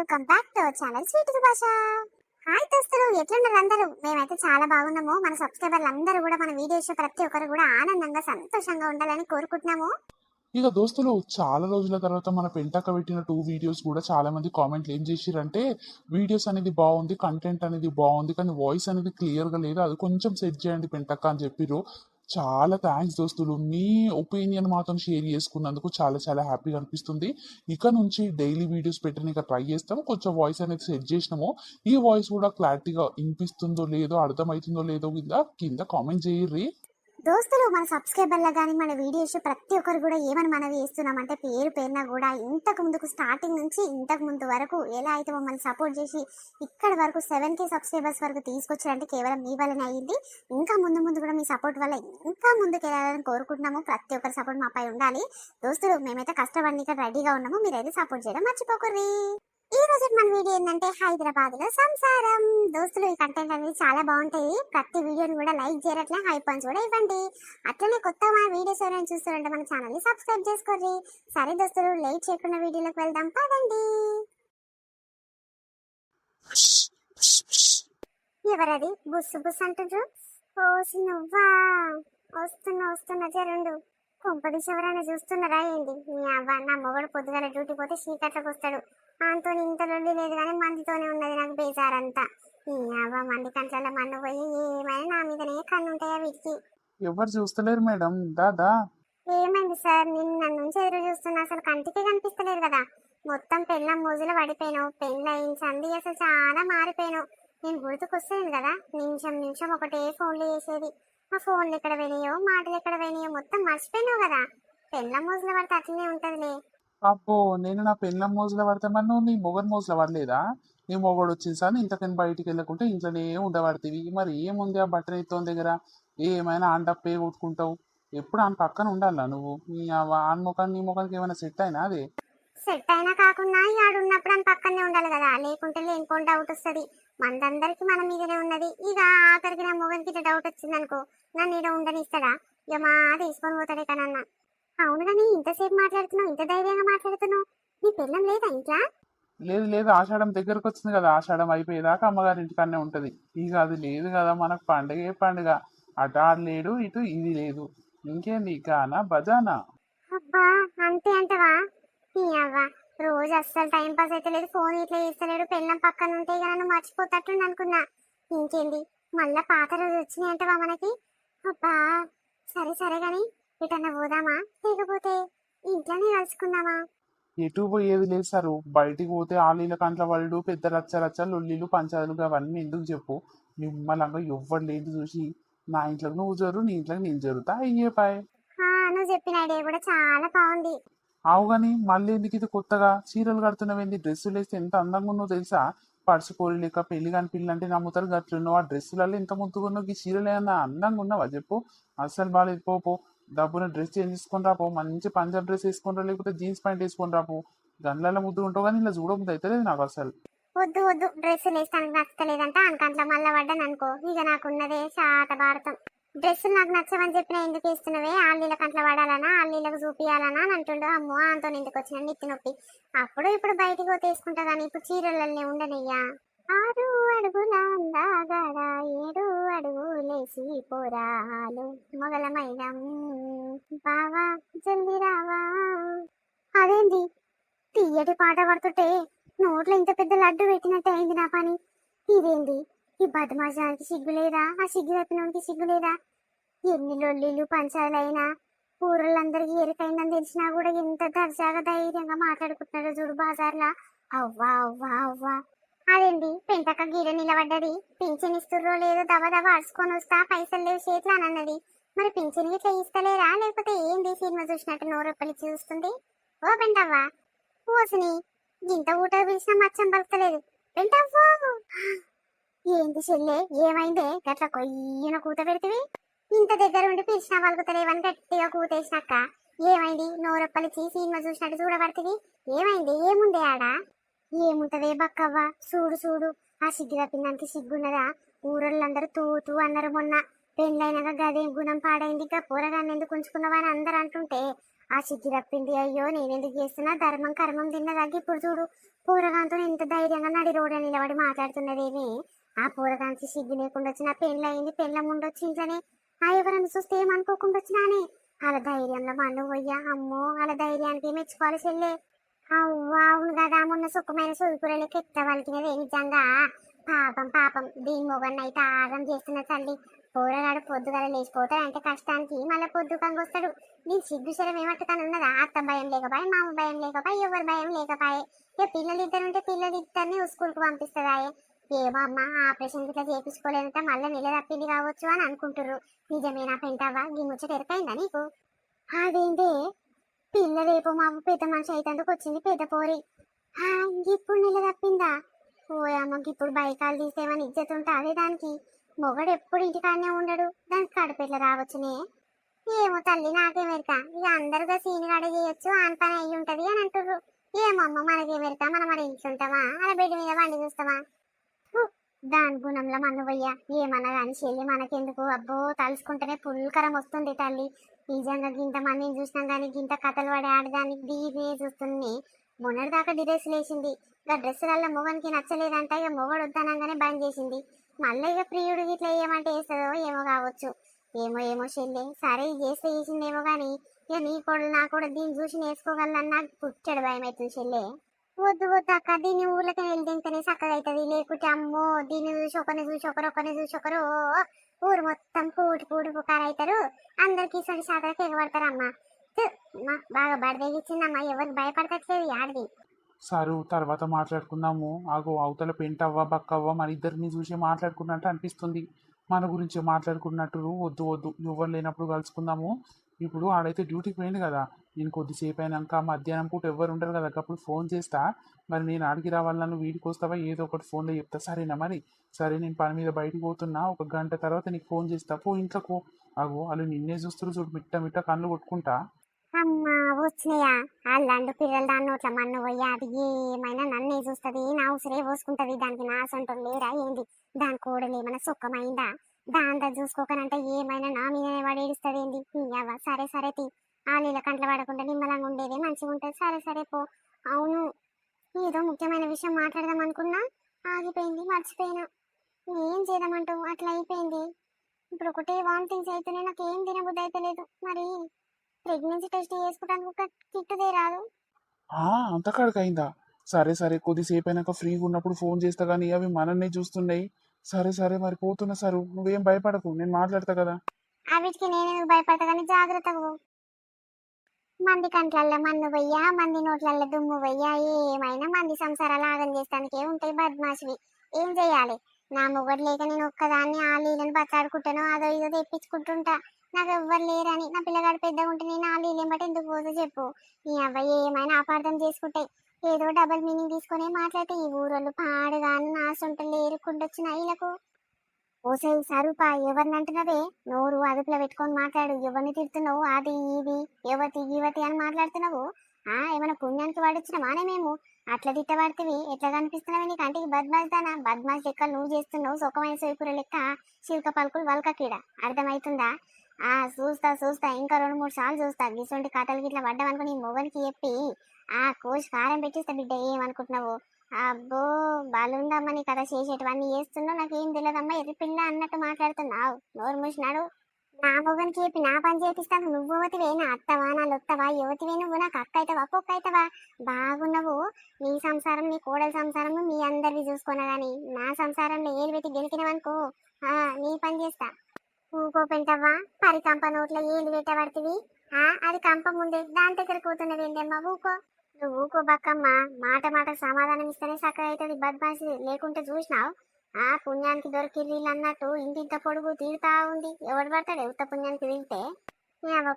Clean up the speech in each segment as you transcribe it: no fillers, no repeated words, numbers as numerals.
Welcome back to our channel sweet భాష. Hi దోస్తులు, ఎట్లున్నారు అందరూ? మేమైతే చాలా బాగున్నాము. మన సబ్స్క్రైబర్లు అందరూ కూడా మన వీడియోస్ ప్రతి ఒక్కరు కూడా ఆనందంగా సంతోషంగా ఉండాలని కోరుకుంటున్నాము. ఇక దోస్తులు చాలా రోజుల తర్వాత మన పెంటక్క పెట్టిన 2 వీడియోస్ కూడా చాలా మంది కామెంట్లు ఏం చేసిరంటే వీడియోస్ అనేది బాగుంది, కంటెంట్ అనేది బాగుంది, కానీ వాయిస్ అనేది క్లియర్ గా లేదు, అది కొంచెం సెట్ చేయండి పెంటక్క అని చెప్పిర్రు. చాలా థ్యాంక్స్ దోస్తులు, మీ ఒపీనియన్ మాత్రం షేర్ చేసుకున్నందుకు చాలా చాలా హ్యాపీగా అనిపిస్తుంది. ఇక నుంచి డైలీ వీడియోస్ పెట్టడానికి ట్రై చేస్తాము. కొంచెం వాయిస్ అనేది సెట్ చేసినాము. ఈ వాయిస్ కూడా క్లారిటీగా వినిపిస్తుందో లేదో, అర్థమవుతుందో లేదో కింద కామెంట్ చేయర్రి. దోస్తులు, మన సబ్స్క్రైబర్ల కానీ మన వీడియోస్ ప్రతి ఒక్కరు కూడా ఏమని మనవి చేస్తున్నామంటే పేరు పేరున కూడా ఇంతకు ముందుకు స్టార్టింగ్ నుంచి ఇంతకు ముందు వరకు ఎలా అయితే మమ్మల్ని సపోర్ట్ చేసి ఇక్కడ వరకు 7K సబ్స్క్రైబర్స్ వరకు తీసుకొచ్చారంటే కేవలం మీ వల్లనే అయ్యింది. ఇంకా ముందు ముందు కూడా మీ సపోర్ట్ వల్ల ఇంకా ముందుకు వెళ్ళాలని కోరుకుంటున్నాము. ప్రతి ఒక్కరి సపోర్ట్ మాపై ఉండాలి. దోస్తులు, మేమైతే కష్టపడి ఇక్కడ రెడీగా ఉన్నాము. మీరైతే సపోర్ట్ చేయడం మర్చిపోకర్రి. ఈ రోజు మన వీడియో ఏంటంటే హైదరాబాద్ లో సంసారం. దోస్తులు, ఈ కంటెంట్ అనేది చాలా బాగుంటాయి. ప్రతి వీడియోని కూడా లైక్ చేయరట్లే హై పాయింట్స్ కూడా ఇవ్వండి. అట్లనే కొత్త మన వీడియోస్ ఎవరైనా చూస్తారంటే మన ఛానల్ ని సబ్స్క్రైబ్ చేసుకోండి. సరే దోస్తులు, లేట్ చేయకుండా వీడియోలోకి వెళ్దాం పదండి. ఎవరది బుస్సు బుస్ అంటుండ్రు? ఓసి నువ్వా? వస్తున్నా జరుండు. కొంపదీసి ఎవరైనా చూస్తున్నారా ఏంటి? నీ అవ్వ, నా మొగడు పొద్దుగాల డ్యూటీ పోతే చీకట్లకు వస్తాడు. అంతో ఇంత లొల్లి లేదు కానీ మందితోనే ఉన్నది నాకు బేజారంతా. నీ అవ్వ, మంది కంట్ల మన్ను పోయి ఏమైనా నా మీదనే కన్ను ఉంటాయా వీటికి? ఎవరు చూస్తలేరు మేడం, దాదా. ఏమైంది సార్? నిన్న నుంచి ఎదురు చూస్తున్నా, అసలు కంటికి కనిపిస్తలేదు కదా. మొత్తం పెళ్ళం మోజులు పడిపోయినావు. పెళ్ళయిన సంది అసలు చాలా మారిపోయినావు. నేను గుర్తుకొస్తాను కదా, నిమిషం ఒకటే ఫోన్లు చేసేది. ఆ ఫోన్లు ఎక్కడ పోయినాయో, మాటలు ఎక్కడ పోయినాయో మొత్తం మర్చిపోయినావు కదా. పెళ్ళం మోజుల పడితే అట్లనే ఉంటదిలే. అబ్బో, నేను నా పెళ్ళం మోజులో పడతామని నువ్వు నీ మొగన్ మోజులో పడలేదా? నీ మొగడు వచ్చేసాను ఇంతకని బయటికి వెళ్ళకుంటే ఇంట్లోనే ఉండబడుతుంది. మరి ఏముంది ఆ బట్టలు ఎత్తుని దగ్గర? ఏమైనా ఆంటప్పే కొట్టుకుంటావు. ఎప్పుడు ఆయన పక్కన ఉండాలా నువ్వు? నీ ఆన్ ముఖాన్ని నీ ముఖానికి ఏమైనా సెట్ అయినా అదే? సెట్ అయినా కాకుండా ఆడు ఉన్నప్పుడు అని పక్కనే ఉండాలి కదా, లేకుంటే లేనిపోని డౌట్ వస్తుంది. మందందరికి మన మీదనే ఉన్నది. ఇక ఆఖరికి నా మొగనికి ఇట్లా డౌట్ వచ్చింది అనుకో, నన్ను ఈడ ఉండనిస్తాడా? ఇక మా తీసుకొని పోతాడే కనన్నా. అవును కానీ ఇంతసేపు మాట్లాడుతున్నావు, ఇంత ధైర్యంగా మాట్లాడుతున్నావు. నీ పిల్లం లేదా ఇంట్లో? లేదు లేదు, ఆషాఢం దగ్గరకు వచ్చింది కదా, ఆషాఢం అయిపోయేదాకా అమ్మగారి ఇంటికన్నే ఉంటది. ఇక అది లేదు కదా, మనకు పండగే పండుగ. అటు ఆడు లేడు, ఇటు ఇది లేదు. ఇంకేంది గానా బజానా? అబ్బా, అంతే అంటవా? నీ అవ్వ, రోజు అస్సలు టైం పాస్ అయితే లేదు, ఫోన్ ఇట్లా చేస్తలేడు. పెళ్ళం పక్కన ఉంటే ఇక నన్ను మర్చిపోతట్టు అనుకున్నా. ఇంకేంది, మళ్ళా పాత రోజు వచ్చినాయి అంటవా మనకి? అబ్బా, సరే గాని ఎటన్నా పోదామా, లేకపోతే ఇంట్లోనే కలుసుకుందామా? ఎటు పోయేది లేదు సారు. బయటికి పోతే ఆలీల కంట్ల వాళ్ళు పెద్ద రచ్చ రచ్చ లొల్లిలు పంచాలు అవన్నీ ఎందుకు చెప్పు. నిమ్మలంగా ఎవ్వరు లేదు చూసి నా ఇంట్లోకి నువ్వు జరు, నీ ఇంట్లోకి నేను జరుగుతా అయ్యే పాయ్. నువ్వు చెప్పిన ఐడియా కూడా చాలా బాగుంది. ఆవు గాని మళ్ళీ ఎందుకు ఇది కొత్తగా చీరలు కడుతున్నావేంది? డ్రెస్సులు వేస్తే ఎంత అందంగా ఉన్నావు తెలుసా? పడుచుకోరి లెక్క పెళ్లి కాని పిల్లలు అంటే నమ్ముతారు, గట్లున్నావు. ఆ డ్రెస్సులలో ఎంత ముద్దుగున్నావు. ఈ చీరలు ఏమన్నా అందంగా ఉన్నావా చెప్పు? అస్సలు బాగాలేదు. పో డబ్బున డ్రెస్ చేంజ్ చేసుకొని రాపో. మంచి పంజాబ్ డ్రెస్ వేసుకొని రా, లేకపోతే జీన్స్ ప్యాంట్ వేసుకొని రాపో. గన్లలో ముద్దు ఉంటావు కానీ ఇలా చూడబుద్ది అయితే లేదు నాకు అసలు. వద్దు, డ్రెస్సులు వేస్తానికి నచ్చలేదంట అనుకంట్ల మళ్ళా పడ్డాను అనుకో, ఇక నాకున్నదే శాత భారతం. డ్రెస్సులు నాకు నచ్చవని చెప్పినా ఎందుకు వేస్తున్నవే? ఆళ్ళీల కంట్ల పడాలనా, ఆళ్ళీలకు చూపియాలనా అని అంటుండో. అమ్మో, అంతో ఎందుకు వచ్చిన నెత్తి నొప్పి. అప్పుడు ఇప్పుడు బయటికి పోతే వేసుకుంటా కానీ ఇప్పుడు చీరలనే ఉండనయ్యా. 6 అడుగుల అందాగాడ 7 అడుగులేసి పోరాలు మొగలమైనం బావా జల్ది రావా. అదేంది తీయటి పాట పడుతుంటే నోట్లో ఇంత పెద్ద లడ్డు పెట్టినట్టు అయింది నా పని. ఇదేంది, ఈ బదమాజానికి సిగ్గులేదా? ఆ సిగ్గు తప్పినోనికి సిగ్గులేదా? ఎన్ని లొల్లిలు పంచాలైనా ఊరళ్ళందరికీ ఎరుకైందని తెలిసినా కూడా ఎంత దర్జాగా ధైర్యంగా మాట్లాడుకుంటున్నారో చూడు బాజార్లా. అవ్వా. అదేంటి, పెంటక గీడ నిలబడ్డది. పింఛన్ ఇస్తుర్రో లేదో దవ అరుచుకొని వస్తా, పైసలు లేవు చేతులు అని అన్నది. మరి పింఛన్ ఇట్లా ఇస్తలేరా, లేకపోతే ఏంది సినిమా చూసినట్టు నోరొప్పలి చూస్తుంది? ఓ పెంటవ్వా, ఓసిని ఇంత ఊట పిలిచినా మచ్చం పలుకుతలేదు. పెంటవ్వో, ఏంది చెల్లె, ఏమైందే గట్ల కొయ్యన కూత పెడితివి? ఇంత దగ్గర ఉండి పిలిచినా పలుకుతలేవని గట్టిగా కూతేసినాక ఏమైంది? నోరొప్పలిచి సినిమా చూసినట్టు చూడబడుతుంది. ఏమైంది? ఏముంది ఆడ? ఏముంటదే బక్కవ్వా, చూడు ఆ సిగ్గు తప్పిందానికి సిగ్గున్నదా? ఊరోళ్ళందరూ తూ అన్నారు మొన్న. పెళ్ళైనాక గదేం గుణం పాడైంది, గా పోరగాన్ని ఎందుకు ఉంచుకున్నావా అని అందరు అంటుంటే ఆ సిగ్గు తప్పింది. అయ్యో నేనెందుకు చేస్తున్నా, ధర్మం కర్మం తిన్నదాకా ఇప్పుడు చూడు పూరగాంతో ఎంత ధైర్యంగా నడి రోడ్డు నిలబడి మాట్లాడుతున్నదేమి. ఆ పూరగాంకి సిగ్గు లేకుండా వచ్చిన పెళ్ళి అయింది, పెళ్ళ ముండొచ్చి ఇంట్లోనే ఆ ఎవరన్నా చూస్తే ఏమనుకోకుండా వచ్చినానే. వాళ్ళ ధైర్యంలో మన్ను పోయ్యా, అమ్మో వాళ్ళ ధైర్యానికి మెచ్చుకోవాలి చెల్లే. అవ్వా అవును కదా, మొన్న సుఖమైన సూర్యపురలకి ఎత్త వలికినదే నిజంగా. పాపం పాపం దీని మొగన్ని అయితే ఆగం చేస్తున్న తల్లి. పోరగాడు పొద్దుగల లేచిపోతాడంటే కష్టానికి మళ్ళీ పొద్దుకంగా వస్తాడు. దీని సిగ్గు శరం ఏమట్టుకని ఉన్నదా, అత్త భయం లేకపాయ, మామ భయం లేకపాయ, ఎవరి భయం లేకపాయే. ఇక పిల్లలు ఇద్దరుంటే పిల్లలు ఇద్దరిని స్కూల్కి పంపిస్తుందాయే. ఏమో అమ్మ ఆపరేషన్ ఇట్లా చేయించుకోలేదంటే మళ్ళీ నెల తప్పింది కావచ్చు అని అనుకుంటుర్రు. నిజమేనా పెంటావా, ఈ ముచ్చట ఎరకైందా నీకు? అదేంటే పిల్ల రేపు మా పెద్ద మనిషి అయితందుకు వచ్చింది పెద్ద పోరి. ఇప్పుడు నెల తప్పిందా? ఓయమ్మకి ఇప్పుడు బైకాలు తీసేమని ఇజ్జత్ ఉంటుంది దానికి. మొగడు ఎప్పుడు ఇంటికాడనే ఉండడు, దానికి కడుపెట్ల రావచ్చునే. ఏమో తల్లి నాకేమెరక, ఇక అందరుగా సీనిగాడే చేయొచ్చు ఆన్ పని అయ్యి ఉంటది అని అంటుర్రు. ఏమమ్మ మనకేమెరక, మనం మన ఇంట్లో ఉంటామా అలా బెడ్ మీద వండి చూస్తామా? హు, దాని గుణంలో మన్నువయ్యా ఏమన్నా కానీ చెల్లి మనకెందుకు, అబ్బో తలుసుకుంటేనే పుల్కరం వస్తుంది తల్లి. నిజంగా గింత మందిని చూసినాం కానీ గింత కథలు పడే ఆడదానికి దీనే చూస్తుంది. మొన్నటి దాకా డ్రెస్ లేచింది, ఇక డ్రెస్సులలో మొగనికి నచ్చలేదంట, ఇక మొగడు వద్దనంగానే బంద్ చేసింది. మళ్ళీ ఇక ప్రియుడు ఇట్లా ఏమంటే వేస్తుందో ఏమో కావచ్చు. ఏమో ఏమో చెల్లి, సరే ఇది చేస్తే చేసిందేమో కానీ ఇక నీ కూడా నా కూడా దీన్ని చూసి నేర్చుకోగలనని నాకు పుట్టడు భయం అవుతుంది చెల్లె. వద్దు వద్దు అక్క, దీన్ని ఊర్లకి వెళ్తేనే చక్కగా అవుతుంది, లేకుంటే అమ్మో దీన్ని చూసి ఒకరిని చూసి ఒకరు, ఒకరిని చూసి ఒకరు ఊరు మొత్తం కూటి కూటి పుకారు అవుతారు. అందరికి ఇటువంటి శాతలకు ఎగబడతారమ్మా. బాగా బడదేగిచ్చిందమ్మా, ఎవరికి భయపడతట్లేదు ఆడిది. సరు తర్వాత మాట్లాడుకుందాము. ఆగో అవతల పెంటవ్వ బక్కవ్వ మన ఇద్దరిని చూసి మాట్లాడుకున్నట్టు అనిపిస్తుంది. మన గురించి మాట్లాడుకున్నట్టు వద్దు వద్దు, ఎవరు లేనప్పుడు కలుసుకుందాము. ఇప్పుడు ఆడైతే డ్యూటీకి పోయింది కదా, నేను కొద్దిసేపు అయినాక మధ్యాహ్నం పూట ఎవరు ఉండరు కదా అప్పుడు ఫోన్ చేస్తా. మరి నేను అడిగి రావాలను వీడికి వస్తావా, ఏదో ఒకటి ఫోన్లో చెప్తా సరేనా మరి. సరే నేను పని మీద బయటికి పోతున్నా, ఒక గంట తర్వాత నీకు ఫోన్ చేస్తా, పో ఇంట్లోకో. ఆగో వాళ్ళు నిన్నే చూస్తారు చూడు, మిట్ట మిట్ట కళ్ళు కొట్టుకుంటా. అమ్మా వచ్చినాయా వాళ్ళండు పిల్లలు, దాన్ని నోట్ల మన్ను పోయి అది ఏమైనా నన్నే చూస్తుంది, నా ఉసిరే పోసుకుంటది. దానికి నా సొంతం లేరా ఏంది, దాని కోడలు ఏమైనా సుఖమైందా? దాంతో చూసుకోకనంటే ఏమైనా నా మీదనే వాడు ఏడుస్తుంది ఏంది. సరే సరే తీ, ఆలీల కంట్ల పడకుండా నిమ్మలంగా ఉండేదే మంచిగా ఉంటుంది. సరే సరే పో. అవును, ఏదో ముఖ్యమైన విషయం మాట్లాడదాం అనుకున్నా, ఆగిపోయింది మర్చిపోయినా. ఏం చేద్దామంటావు, అట్లా అయిపోయింది. ఇప్పుడు ఒకటే వామిటింగ్స్ అయితేనే నాకు ఏం తినబుద్ధి అయితే లేదు. మరి ప్రెగ్నెన్సీ టెస్ట్ చేసుకోవడానికి ఒక కిట్ రాదు. అంతకాడికి అయిందా? సరే సరే కొద్దిసేపు అయినాక ఫ్రీగా ఉన్నప్పుడు ఫోన్ చేస్తా, కానీ అవి మనల్ని చూస్తున్నాయి. సరే సరే మరి పోతున్నా సరు, నువ్వేం భయపడకు, నేను మాట్లాడతా కదా. వీటికి నేను భయపడతా కానీ జాగ్రత్తగా పో. మంది కంట్లల్లో మన్ను పోయ్యా, మంది నోట్లల్లో దుమ్ము పోయ్యా, ఏమైనా మంది సంసారాలు ఆగం చేస్తానికే ఉంటాయి బద్మాషివి. ఏం చెయ్యాలి, నా మొగడు లేక నేను ఒక్కదాన్ని ఆ నీళ్ళని బతాడుకుంటాను, అదో ఇదో తెప్పించుకుంటుంటా. నాకు ఎవ్వరు లేరని, నా పిల్లగాడు పెద్దగా ఉంటే నేను ఆ నీళ్ళని బట్టి ఎందుకు పోదో చెప్పు. నీ అబ్బాయి ఏమైనా అపార్థం చేసుకుంటాయి, ఏదో డబల్ మీనింగ్ తీసుకునే మాట్లాడితే ఈ ఊరోళ్ళు పాడుగాను నా సొంటలు ఏరుకుంటొచ్చిన వీళ్ళకు. ఓసై సరూపా, ఎవరిని అంటున్నావే? నోరు అదుపులో పెట్టుకొని మాట్లాడు. ఎవరిని తిడుతున్నావు, అది ఇది యువతి యువతి అని మాట్లాడుతున్నావు. ఏమైనా పుణ్యానికి వాడిచ్చిన మానే మేము అట్లా తిట్టబడితే ఎట్లా కనిపిస్తున్నావు? నీ కంటికి బద్మాష్ దానా, బద్మాష్ లెక్క నువ్వు చేస్తున్నావు సొకమైన సోపుర లెక్క చిలుక పలుకులు వలకీడ. అర్థమవుతుందా? చూస్తా చూస్తా, ఇంకా 2-3 సార్లు చూస్తా. గిసొంటి కథలు గిట్లా పడ్డామనుకుని మొగనికి చెప్పి కోసి కారం పెట్టిస్తా బిడ్డ. ఏమనుకుంటున్నావు? అబ్బో బాలుందమ్మ నీ కథ చేసేటివన్నీ చేస్తున్నావు, నాకేం తెలియదమ్మా ఎర్రి పిల్ల అన్నట్టు మాట్లాడుతున్నావు. నోరు మూసినాడు. నా మొగనికి చెప్పి నా పని చేపిస్తాను. నువ్వు యువతివే, నా అత్తవా నా లొత్తవా, యువతివే నువ్వు, నాకు అక్క అవుతావా పొక్క అవుతావా? బాగున్నావు. నీ సంసారం నీ కోడల సంసారం మీ అందరివి చూసుకున్నా గానీ నా సంసారంలో ఏలు పెట్టి గెలికినవనుకో నీ పని చేస్తా. ఊకో పెంటవ్వా, పరికంప నోట్లో ఏలు పెట్టబడుతుంది. అది కంప ముందే దాని దగ్గర కూతున్నది ఏంటమ్మా, ఊకో. నువ్వు ఊకో బక్కమ్మ, మాట మాటకు సమాధానం ఇస్తేనే చక్కగా అవుతుంది. బద్మాసి లేకుంటే చూసినావు పుణ్యానికి దొరికి వీళ్ళు అన్నట్టు ఇంటింత పొడుగు తీరుతా ఉంది. ఎవడు పడతాడు ఉత్త పుణ్యానికి తిరిగితే?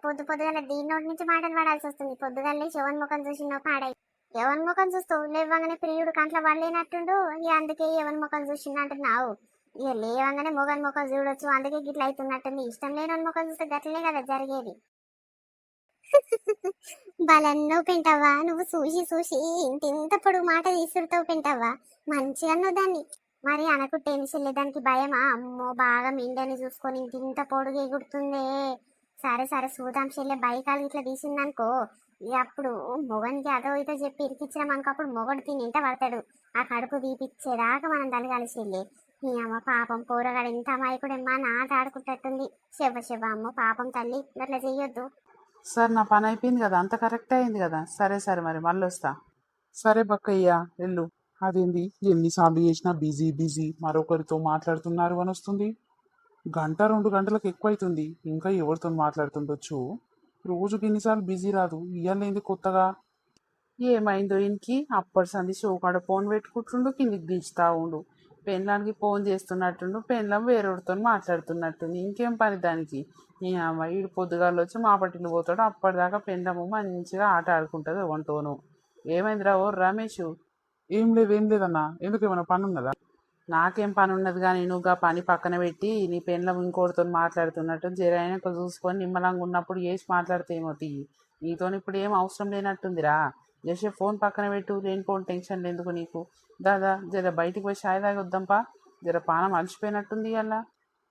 పొద్దు పొద్దుగల దీని నోటి నుంచి మాటలు పడాల్సి వస్తుంది. పొద్దుగల్ని శివన్ ముఖం చూసిన పాడై ఎవరి ముఖం చూస్తావు? లేవగానే ప్రియుడు కంట్లో పడలేనట్టుండు, అందుకే ఎవరి ముఖం చూసింది అంటున్నావు. ఇక లేవగానే మొగన్ ముఖం చూడొచ్చు, అందుకే గిట్ల అవుతున్నట్టుంది. ఇష్టం లేని ముఖం చూస్తే గట్లనే కదా జరిగేది. బలన్నో పెంటవ్వా, నువ్వు చూసి చూసి ఇంత పొడుగు మాట తీసుకుంటావు పెంటవ్వా. మంచిగా అన్నావు దాన్ని. మరి అనకుంటేమి చెల్లే, దానికి భయమా? అమ్మో బాగా మిండని చూసుకొని ఇంత పొడుగు ఎగురుతుందే. సరే సరే చూద్దాం చెల్లె బైకాలు ఇట్లా తీసిందనుకో ఇక అప్పుడు మొగనికి అదో ఇదో చెప్పి ఇరికిచ్చినాం అనుకో అప్పుడు మొగడు తిని ఇంట పడతాడు ఆ కడుపు తీపిచ్చేదాకా మనం తలగాలి చెల్లి నీ అమ్మ పాపం కూరగాడు ఇంత అమాయకుడమ్మా నాట ఆడుకుంటట్టుంది శివ శివ అమ్మ పాపం తల్లి అట్లా చెయ్యొద్దు. సార్ నా పని అయిపోయింది కదా, అంత కరెక్ట్ అయింది కదా. సరే సరే మరి మళ్ళీ వస్తా. సరే బక్కయ్య వెళ్ళు. అదేంది ఎన్నిసార్లు చేసినా బిజీ బిజీ మరొకరితో మాట్లాడుతున్నారు అని వస్తుంది. గంట 2 గంటలకు ఎక్కువ అవుతుంది. ఇంకా ఎవరితో మాట్లాడుతుండొచ్చు. రోజుకి ఎన్నిసార్లు బిజీ రాదు. ఇయ్యాలేంది కొత్తగా? ఏమైందో ఇంటికి అప్పటి సంది షోకాడ ఫోన్ పెట్టుకుంటుండు, కిందికి దించుతా ఉండు. పెళ్ళానికి ఫోన్ చేస్తున్నట్టుండు, పెళ్ళం వేరేడితో మాట్లాడుతున్నట్టుంది. ఇంకేం పని దానికి? ఈ అమ్మాయి ఈడు పొద్దుగాలు వచ్చి మా పట్టిలు పోతాడు. అప్పటిదాకా పెళ్ళము మంచిగా ఆట ఆడుకుంటుంది వంటోను. ఏమైందిరా ఓ రమేష్? ఏం లేదన్నా. ఎందుకు ఏమైనా పని ఉన్నదా? నాకేం పని ఉన్నది కానీ నువ్వు ఆ పని పక్కన పెట్టి నీ పెళ్ళం ఇంకోటితో మాట్లాడుతున్నట్టు జరైనా చూసుకొని నిమ్మలంగా ఉన్నప్పుడు చేసి మాట్లాడితే ఏమో తీయి. నీతో ఇప్పుడు ఏం అవసరం లేనట్టుందిరా. జస్ట్ ఫోన్ పక్కన పెట్టు. లేనిపోని టెన్షన్లు ఎందుకు నీకు? దాదా జర బయటికి పోయి షాయి తాగి వద్దాంపా. జర పానం అలసిపోయినట్టుంది అలా.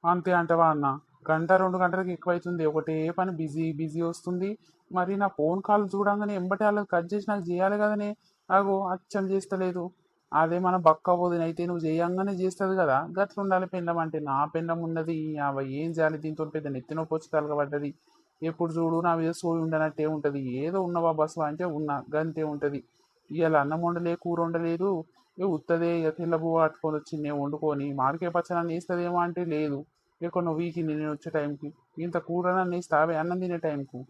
అంతే అంటవా అన్న? గంట 2 గంటలకు ఎక్కువ అవుతుంది. ఒకటే పని బిజీ బిజీ వస్తుంది. మరి నా ఫోన్ కాల్ చూడంగానే ఎంబటే వాళ్ళకి కట్ చేసి నాకు చేయాలి కదనే. అగో అచ్చం చేస్తలేదు. అదే మన బక్క వదిన అయితే నువ్వు చేయంగానే చేస్తుంది కదా. గట్ల ఉండాలి పెండం అంటే. నా పెండం ఉన్నది ఏం చేయాలి దీంతో? పెద్ద నెత్తి నొప్పి వచ్చి తలగబడ్డది. ఎప్పుడు చూడు నా మీద సోయి ఉండనట్టే ఉంటుంది. ఏదో ఉన్నవా బస్సు అంటే ఉన్నా గంతే ఉంటుంది. ఇవాళ అన్నం వండలే, కూర వండలేదు. ఉత్తదే తెల్లబువ్వ పట్టుకొని వచ్చి నేను వండుకొని మామిడికాయ పచ్చడి వేస్తుందేమో అంటే లేదు. ఎక్కడ వీకింది నేను వచ్చే టైంకి. ఇంత కూరనన్ను వేస్తావే అన్నం తినే టైంకు.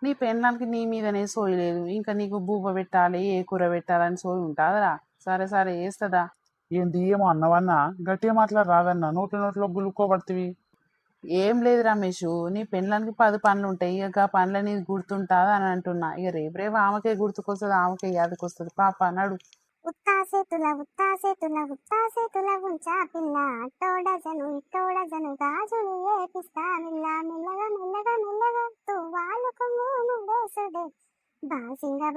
నీ పెళ్ళానికి నీ మీదనే సోయి లేదు. ఇంకా నీకు బూబ పెట్టాలి, ఏ కూర పెట్టాలని సోయి ఉంటుందిరా. సరే సరే వేస్తుందా? ఏంటి ఏమో అన్నవన్నా? గట్టిగా మాట్లాడి రాదన్నా. నోట్లో గులుక్కోబడుతుంది. ఏం లేదు రమేష్, నీ పెళ్ళానికి 10 పనులు ఉంటాయి. ఇక ఆ పనులు నీది గుర్తుంటుంది అని అంటున్నా. ఇక రేపు ఆమెకే గుర్తుకొస్తుంది, ఆమెకే యాదకొస్తుంది. పాప నడు. ఉత్తాసేతుల ఉత్తాసేతుల ఉత్తాసేతుల ఉంచా పిల్ల అట్టోడజను ఇట్టోడజను గాజులు ఏపిస్తా మిల్ల మెల్లగా మెల్లగా మెల్లగా తువ్వాలు కొంగు ముందేసుడే బాసింగా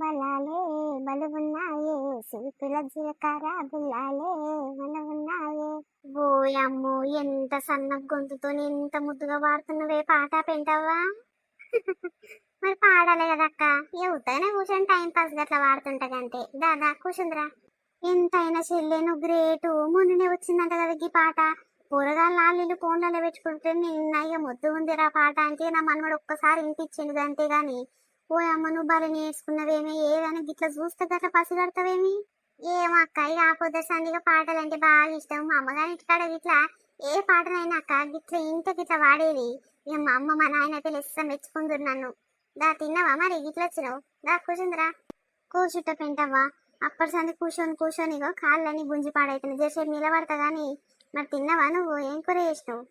బలాలే బలుగున్నాయే సూతుల జీలకర్ర బుల్లాలే బలుగున్నాయే. ఓయమ్మో ఎంత సన్న గొంతుతో ఎంత ముద్దుగా పాడుతున్నవే పాట పెంటవ్వా. మరి పాడాలి కదక్క. ఉత్తగానే కూర్చొని టైం పాస్ గట్లా పాడుతుంటదంటే. దాదా కూర్చుందిరా. ఎంతైనా చెల్లె నువ్వు గ్రేటు. మొన్ననే వచ్చిందంట కదా ఈ పాట. కూరగాయల నాళ్ళు ఫోన్లలో పెట్టుకుంటే నిన్న ఇక మొద్దు ఉందిరా పాట అంటే నా మనవడు ఒక్కసారి వినిపించిండు అంతే గాని. ఓ అమ్మ నువ్వు బలి నేర్చుకున్నవేమి ఏదైనా గిట్లా చూస్తే గట్లా పసిగడతావేమి? ఏమక్క ఇక ఆపోతే సందిగా పాటలు అంటే బాగా ఇష్టం. మా అమ్మగారి ఇంటికాడ గిట్లా ఏ పాటనైనా అక్క గిట్లా ఇంత గిట్లా వాడేది. ఇక మా అమ్మ మా నాయన అయితే లెస్స మెచ్చుకుందరు నన్ను. దా తిన్నావా మరి గిట్లా వచ్చినావు? దా కూర్చుందిరా. కూర్చుంట పెంటవ్వా. అప్పటి సంది కూర్చొని ఇగో కాళ్ళని గుంజి పాడైతుంది. జరసేపు నిలబడతా గాని. మరి తిన్నావా నువ్వు? ఏం కూర చేసినావు?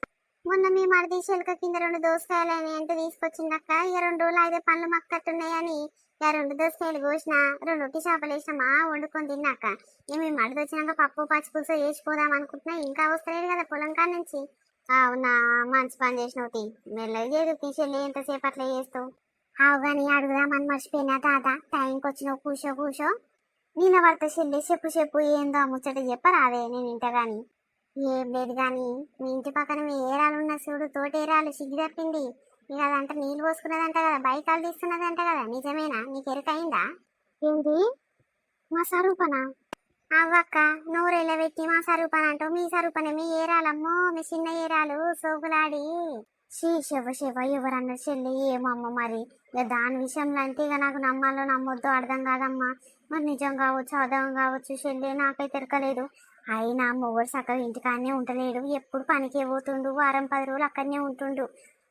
మొన్న మీ మరిది చెలక కింద 2 దోసకాయలు అంటే తీసుకొచ్చిందక్క. ఇక 2 రోజులు అయితే పండ్లు మక్కట్టున్నాయని ఇక 2 దోసకాయలు కోసిన 2 రొట్టి చేపలు వేసినామా వండుకొని తిన్నాక. ఇక మీ మరిది వచ్చినాక పప్పు పచ్చిపులుసు వేసిపోదాం అనుకుంటున్నా. ఇంకా వస్తలేదు కదా పొలం కాడ నుంచి. అవునా మంచి పని చేసినావు. మెల్లలేదు తీసేళ్ళి ఎంతసేపు అట్లా చేస్తావు? అవగాని అడుగుదామని మర్చిపోయినా తాత. టైంకి వచ్చినావు కూర్చో. నిలబడతా చెల్లి చెప్పు ఏందో ముచ్చట చెప్పరాదే నేను ఇంటగాని. ఏం లేదు గాని మీ ఇంటి పక్కన మీ ఏరాలు ఉన్న చూడు తోటేరాలు సిగ్గు తప్పింది. ఇక అదంట నీళ్ళు పోసుకున్నదంట కదా, బైకాలు తీస్తున్నదంట కదా. నిజమేనా? నీకు ఎరుకైందా? ఏంటి మా సరూపనా? అవ్వక్క నోరెళ్ళ పెట్టి మా సరూపన అంటావు. మీ సరూపనే మీ ఏరాలమ్మో. మీ చిన్న ఏరాలు సోకులాడి శివ ఎవరన్నా చెల్లి ఏమమ్మ మరి. ఇక దాని విషయంలో అంటే ఇక నాకు నమ్మాలో నమ్మొద్దు అర్థం కాదమ్మా. మరి నిజం కావచ్చు అర్థం కావచ్చు చెల్లి నాకైతే తెరకలేదు. అయినా మొగడు చక్కగా ఇంటికాడనే ఉండలేడు. ఎప్పుడు పనికే పోతుండు. వారం 10 రోజులు అక్కడనే ఉంటుండు.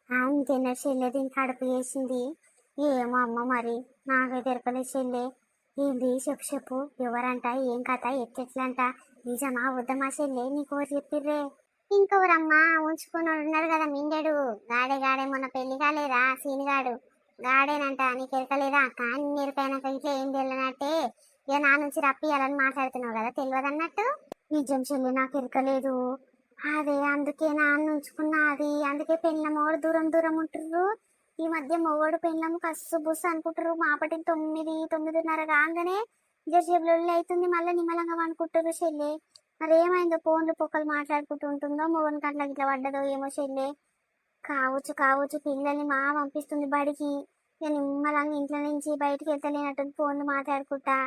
అంతేనా చెల్లె దీనికి కడుపు చేసింది. ఏమో అమ్మ మరి నాకైతే తెరకలేదు చెల్లె. ఏంది చెప్పు ఎవరంట? ఏం కథ? ఎట్లంట? నిజమా వద్దమా చెల్లె? నీకు ఎవరు చెప్పిర్రే? ఇంకొకరమ్మా ఉంచుకుని ఉన్నాడు కదా మిండెడు. గాడే మొన్న పెళ్లి కాలేదా సీనిగాడు. గాడేనంట. నీకు ఎరకలేదా? కానీ ఎరకైనాక ఇట్లా ఏం తెలియనట్టే ఇక నా నుంచి రప్పియాలని మాట్లాడుతున్నావు కదా, తెలియదు అన్నట్టు. నిజం చెల్లి నాకు ఎరకలేదు. అదే అందుకే నాన్న ఉంచుకున్నా. అది అందుకే పెళ్ళమోడు దూరం ఉంటుర్రు. ఈ మధ్య మొగోడు పెళ్ళము కస్సు బుస్సు అనుకుంటారు. మాపటి 9:30 కాగానే జర్సేపులు అవుతుంది. మళ్ళీ నిమ్మలంగా అనుకుంటారు చెల్లి. మరి ఏమైందో ఫోన్లు పొక్కలు మాట్లాడుకుంటూ ఉంటుందో మొగని కట్ల ఇట్లా పడ్డదో ఏమో చెల్లె. కావచ్చు కావచ్చు, పిల్లల్ని మా పంపిస్తుంది బడికి. ఇక నిమ్మలంగా ఇంట్లో నుంచి బయటికి వెళ్తలేనట్టుంది, ఫోన్లు మాట్లాడుకుంటా.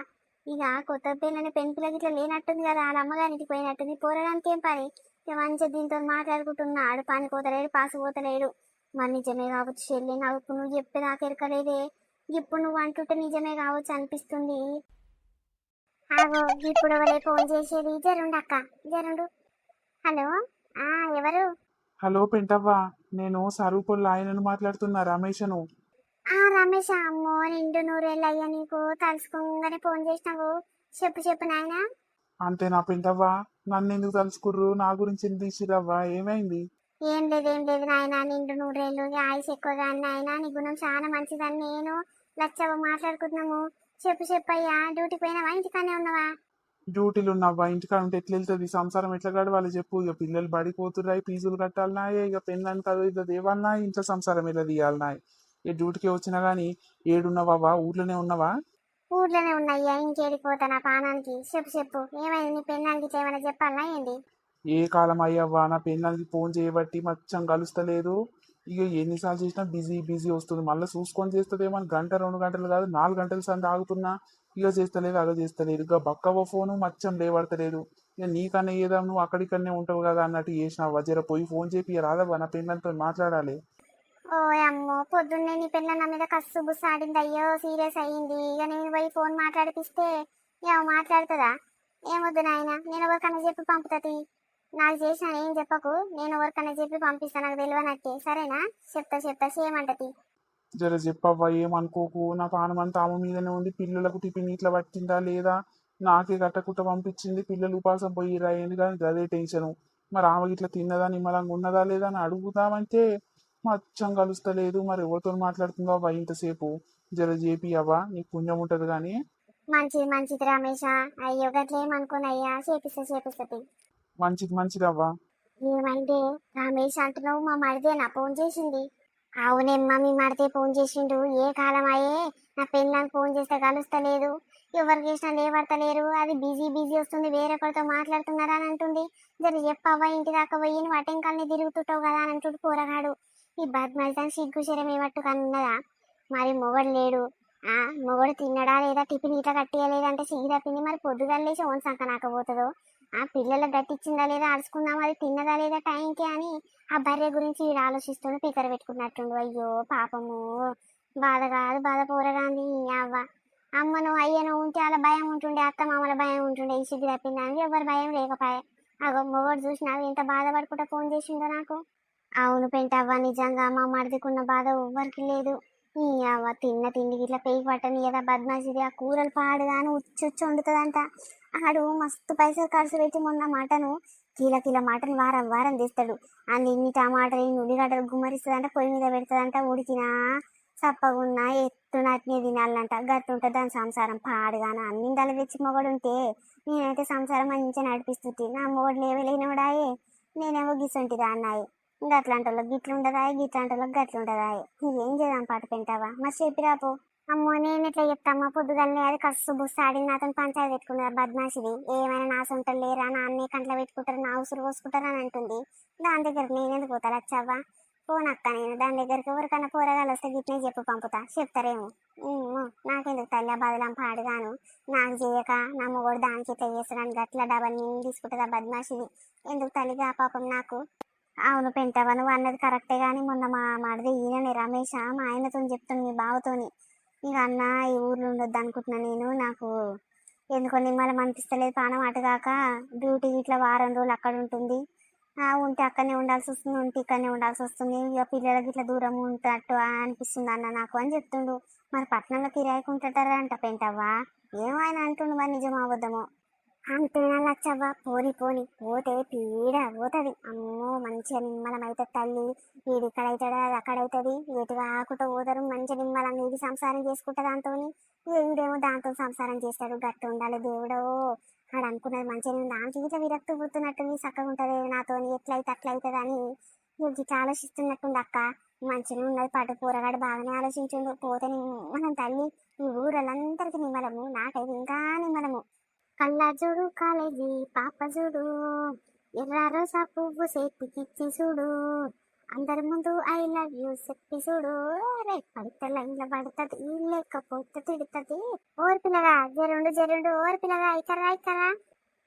ఇక కొత్త పిల్లని పెంపులకి ఇట్లా లేనట్టుంది కదా, వాళ్ళ అమ్మగారికి పోయినట్టుంది. పోరడానికి ఏం పని, ఇక మంచిగా దీంతో మాట్లాడుకుంటున్నాడు. పని పోతలేడు, పాసు పోతలేడు. మరి నిజమే కావచ్చు చెల్లి, నాకు నువ్వు చెప్పి నాకు ఎరకలేదే. ఇప్పుడు నువ్వు అంటుంటే నిజమే కావచ్చు అనిపిస్తుంది. ఆగో ఇప్పుడు వాళ్ళే ఫోన్ చేసేది, జరుండు అక్క జరుండు. హలో, ఎవరు? హలో పెంటవ్వ, నేను సరుపుల్ల ఆయనను మాట్లాడుతున్నా, రమేషను. రమేష్, అమ్మో నిండు నూరేళ్ళు అయ్యా నీకు, తలుసుకోగానే ఫోన్ చేసినావు. చెప్పు చెప్పు నాయనా. అంతే నా పెంటవ్వ, నన్ను ఎందుకు తలుచుకుర్రు, నా గురించి ఎందుకు తీసిరవ్వా, ఏమైంది? ఏం లేదు నాయన, నిండు నూరేళ్ళు ఆయుష్ ఎక్కువగా నాయన, నీ గుణం చాలా మంచిదని నేను లచ్చవ్వ మాట్లాడుకుంటున్నాము. చెప్పు చెప్పయ్యా, డ్యూటీకి పోయినావా ఇంటికానే ఉన్నావా? డ్యూటీలు ఉన్నవ్వా, ఇంటికాడ ఉంటే ఎట్లా వెళ్తుంది, సంసారం ఎట్లా గడవాలి చెప్పు. ఇక పిల్లలు బడిపోతుర్రాయి, ఫీజులు కట్టాలన్నాయి, ఇక పెళ్ళానికి అది ఇట్లా దేవాలన్నాయి, ఇంట్లో సంసారం ఎలా తీయాలన్నాయి. ఇక డ్యూటీకి వచ్చినా కానీ ఏడున్నావా, ఊర్లోనే ఉన్నావా? ఊర్లోనే ఉన్నాయ్యా, ఇంకేడికి పోతా నా పానానికి. చెప్పు చెప్పు, ఏమైంది? నీ పెళ్ళానికి ఇట్లా ఏమైనా చెప్పాలనా ఏంటి? ఏ కాలం అయ్యవ్వా, నా పెళ్ళానికి ఫోన్ చేయబట్టి మచ్చం కలుస్తలేదు. ఇక ఎన్నిసార్లు చేసినా బిజీ బిజీ వస్తుంది, మళ్ళీ చూసుకొని చేస్తుందేమో అని గంట 2 గంటలు కాదు 4 గంటల సంది ఆగుతున్నా. ఇక చేస్తలేదు, అగ చేస్తలేదు. ఇక బక్కవ ఫోను మచ్చం లేవడతలేదు. ఇక నీకన్నా ఏదా, నువ్వు అక్కడికన్నే ఉంటావు కదా అన్నట్టు చేసినావు. జర పోయి ఫోన్ చేపి రాదవ్వా, నా పెళ్ళంతో మాట్లాడాలి. ఓ అమ్మో, పొద్దున్నే నీ పిల్ల నా మీద కస్సు బుస్సు ఆడింది, అయ్యో సీరియస్ అయ్యింది. ఇక నేను పోయి ఫోన్ మాట్లాడిపిస్తే ఏమో మాట్లాడుతుందా? ఏమొద్దు నాయన, నేను ఎవరికన్నా చెప్పి పంపుతుంది. నాకు చేసిన ఏం చెప్పకు, నేను ఎవరికన్నా చెప్పి పంపిస్తాను, నాకు తెలియనట్టే. సరేనా? చెప్తా చేయమంటది. జర చెప్పవ్వా, ఏమనుకోకు. నా పానమంతా ఆమె మీదనే ఉంది. పిల్లలకు టిఫిన్ ఇట్లా పట్టిందా లేదా, నాకే కట్టకుట్ట పంపించింది. పిల్లలు ఉపాసం పోయిరా ఏంది కానీ అదే టెన్షను. మరి ఆమె ఇట్లా తిన్నదా, నిమ్మలంగా ఉన్నదా లేదా అని అడుగుదామంటే మచ్చం కలుస్తలేదు. మరి ఎవరితో మాట్లాడుతుందో అవ్వ ఇంతసేపు. జర చేపి అవ్వా, నీకు పుణ్యం ఉంటది కానీ. మంచిది రమేష, అయ్యో గట్లేమనుకోనయ్యా, చేపిస్తుంది. మంచిది మంచిది అవ్వా. ఏమైందే రమేష్ అంటున్నావు? మా మరిదేనా ఫోన్ చేసింది? అవునేమ్మా, మీ మరిదే ఫోన్ చేసిండు. ఏ కాలం అయ్యే, నా పెళ్ళానికి ఫోన్ చేస్తే కలుస్తలేదు, ఎవరు చేసినా లేవడతలేరు, అది బిజీ వస్తుంది, వేరొకరితో మాట్లాడుతున్నారా అని అంటుంది. జర చెప్పవ్వా, ఇంటి దాకా పోయి నువ్వు అటెంకాలని తిరుగుతుంటావు కదా అని అంటుండు పోరగాడు. ఈ బద్మైతాన్ని సిగ్గు శరం ఏమట్టు కన్నదా? మరి మొగడు లేడు. మొగడు తిన్నడా లేదా, టిఫిన్ ఇట్లా కట్టియలేదంటే సిగ్గు తప్పింది. మరి పొద్దుగల్లేసి ఓన్ సంక నాకపోతుందో, పిల్లలకు గట్టిచ్చిందా లేదా, అడుచుకుందాం, అది తిన్నదా లేదా టైంకి అని ఆ భార్య గురించి వీడు ఆలోచిస్తుండు, పికర పెట్టుకున్నట్టుండు. అయ్యో పాపము, బాధ కాదు బాధ పోరగాంది. అవ్వ అమ్మను అయ్యను ఉంటే అలా భయం ఉంటుండే, అత్త మామల భయం ఉంటుండే. ఈ సిగ్గు తప్పిందానికి ఎవరి భయం లేకపోయే. అగో మొగడు చూసినా ఎంత బాధపడుకుంటా ఫోన్ చేసిండో నాకు. అవును పెంటవ్వ, నిజంగా మా మరిదికున్న బాధ ఎవ్వరికి లేదు. ఈ అవ్వ తిన్న తిండికి ఇట్లా పెయి పట్టని కదా బద్మాసిది. ఆ కూరలు పాడుగాను ఉచ్చి వండుతుందంట. ఆడు మస్తు పైసలు ఖర్చు పెట్టి మొన్న మటను కిలో మటన్ వారం వారం తెస్తాడు. అండ్ ఇన్ని టమాటాలు ఇన్ని ఉల్లిగడ్డలు గుమ్మరిస్తుందంట, పొయ్యి మీద పెడుతుందంట. ఉడికినా చప్పగున్నా ఎత్తున అట్నే తినాలంట. గట్టుంటే దాని సంసారం పాడుగాను. అన్ని దళ తెచ్చి మొగడు ఉంటే నేనైతే సంసారం మంచిగా నడిపిస్తుంది. నా మొగడు లేవలేనివాడాయే, నేనేమో గిసొంటిదా అన్నాయి. గట్లాంటి వాళ్ళకి గిట్లుండదాయి, గిట్లాంటి వాళ్ళకి గట్లుండదాయి. ఏం చేద్దాం పాట పెంటావా, మరి చెప్పిరాపో. అమ్మో నేను ఎట్లా చెప్తామ్మా, పొద్దుగానే అది కస్సు బుస్సు ఆడింది, నాతో పంచాయతీ పెట్టుకున్నారు బద్మాసిది. ఏమైనా నా సొంటలు లేరా, నా అన్నీ కంట్లో పెట్టుకుంటారు, నా ఉసురు పోసుకుంటారు అని అంటుంది. దాని దగ్గరకు నేనెందుకు పోతా లచ్చవ్వా? పోనక్క నేను దాని దగ్గరికి. ఎవరికన్నా పోరగాలు వస్తే గిట్నే చెప్పు పంపుతా, చెప్తారేమో. నాకెందుకు తల్లి బదలం పాడుగాను. నాకు చేయక నా మొగడు దానికి ఇట్లా చేస్తున్నాను, గట్ల డబల్ నేను తీసుకుంటుందా బద్మాసిది. ఎందుకు తల్లిగా పాపం నాకు. అవును పెంటవా, నువ్వు అన్నది కరెక్టే. కానీ మొన్న మా మడిది ఈయననే రమేష మా ఆయనతో చెప్తాను, మీ బావతోని. ఇక అన్న ఈ ఊర్లో ఉండొద్దు అనుకుంటున్నా నేను, నాకు ఎందుకో నిమ్మలం అనిపిస్తలేదు పానం. అటుగాక డ్యూటీ ఇట్లా వారం రోజులు అక్కడ ఉంటుంది, ఉంటే అక్కడనే ఉండాల్సి వస్తుంది, ఉంటే ఇక్కడనే ఉండాల్సి వస్తుంది. ఇక పిల్లలకి ఇట్లా దూరం ఉంటట్టు అనిపిస్తుంది అన్న నాకు అని చెప్తుండు. మరి పట్టణంలో కిరాయికి ఉంటుంటారంట పెంటవ్వా, ఏమో ఆయన అంటుండు, మరి నిజం అబద్ధమో. అంతేనా లచ్చవ్వ, పోని పోతే పీడ పోతుంది. అమ్మో మంచిగా నిమ్మలం అయితే తల్లి. వీడు ఇక్కడైతాడు, అది అక్కడైతుంది, ఎటు కాకుండా పోతారు. మంచిగా నిమ్మలంగా ఇది సంసారం చేసుకుంటా దాంతో. వీడేమో దాంతో సంసారం చేస్తాడు. గట్టు ఉండాలి దేవుడో, ఆడు అనుకున్నది మంచిగా దానికి ఇట్లా విరక్తి పుడుతున్నట్టుంది. చక్కగా ఉంటుంది నాతో, ఎట్లయితే అట్లయితుంది అని ఇట్లా ఆలోచిస్తున్నట్టుంది అక్క. మంచిగా ఉన్నది పట్టు కూరగాడు, బాగానే ఆలోచించుండు. పోతే మనం తల్లి ఈ ఊరలందరికీ నిమ్మలము, నాకైతే ఇంకా నిమ్మలము. కళ్ళజోడు కాలేజీ పాప చూడు, ఎర్ర రోజా పువ్వు చేతికిచ్చి చూడు, అందరి ముందు ఐ లవ్ యూ చెప్పి చూడు, రే పడితే లైన్లో పడుతుంది, లేకపోతే తిడుతుంది. ఓరు పిల్లగా జరుండు ఓరు పిల్లగా ఇకరా.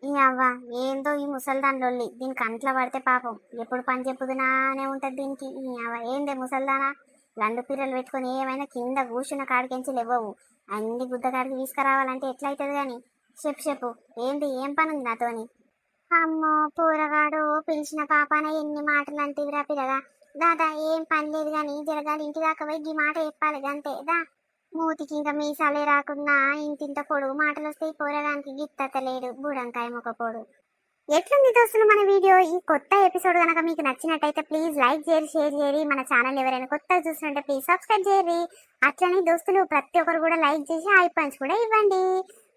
ఈ అవ్వ ఏందో ఈ ముసల్దాన్లొల్లి, దీనికి కంట్లో పడితే పాపం ఎప్పుడు పని చెప్పుదునానే ఉంటది దీనికి. ఈ అవ్వ ఏందే ముసల్దానా, లండు పిల్లలు పెట్టుకొని ఏమైనా కింద కూర్చున్న కాడికెంచి లేవవు, అన్ని గుద్ద కాడికి తీసుకురావాలంటే ఎట్లయితుంది గాని. చెప్పు ఏంది, ఏం పని ఉంది నాతోని? అమ్మో పూరగాడు పిలిచిన పాపాన ఎన్ని మాటలు అంటివిరా పిల్లగా. దాదా ఏం పని లేదు గాని జరగాలి ఇంటి దాకా పోయి ఈ మాట చెప్పాలి గంతే దా. మూతికి ఇంకా మీసాలే రాకున్నా ఇంతింత పొడుగు మాటలు వస్తాయి పోరగానికి, గిత్తలేడు బుడంకాయ మొక్క పొడు. ఎట్లుంది దోస్తులు మన వీడియో? ఈ కొత్త ఎపిసోడ్ కనుక మీకు నచ్చినట్టయితే ప్లీజ్ లైక్ చేయరు, షేర్ చేయరి. మన ఛానల్ ఎవరైనా కొత్తగా చూస్తుంటే ప్లీజ్ సబ్స్క్రైబ్ చేయరి. అట్లనే దోస్తులు ప్రతి ఒక్కరు కూడా లైక్ చేసి హై పాయింట్స్ కూడా ఇవ్వండి.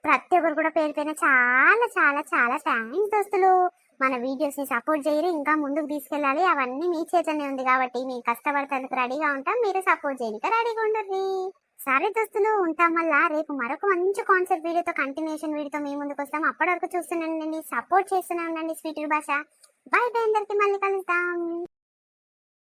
ప్రతి ఒక్కరు కూడా పేరు పైన చాలా చాలా చాలా థ్యాంక్స్ దోస్తులు. మన వీడియోస్ ని సపోర్ట్ చేయరు, ఇంకా ముందుకు తీసుకెళ్ళాలి. అవన్నీ మీ చేతనే ఉంది కాబట్టి మేము కష్టపడతానికి రెడీగా ఉంటాం, మీరు సపోర్ట్ చేయడానికి రెడీగా ఉండరు. సరే దోస్తులు ఉంటాం. మళ్ళా రేపు మరొక మంచి కాన్సెప్ట్ వీడియోతో కంటిన్యూషన్ వీడియోతో మీ ముందుకు వస్తాం. అప్పటి వరకు చూస్తూనే ఉండండి, సపోర్ట్ చేస్తూనే ఉండండి స్వీట్ భాష. బై బై అందరికి, మళ్ళీ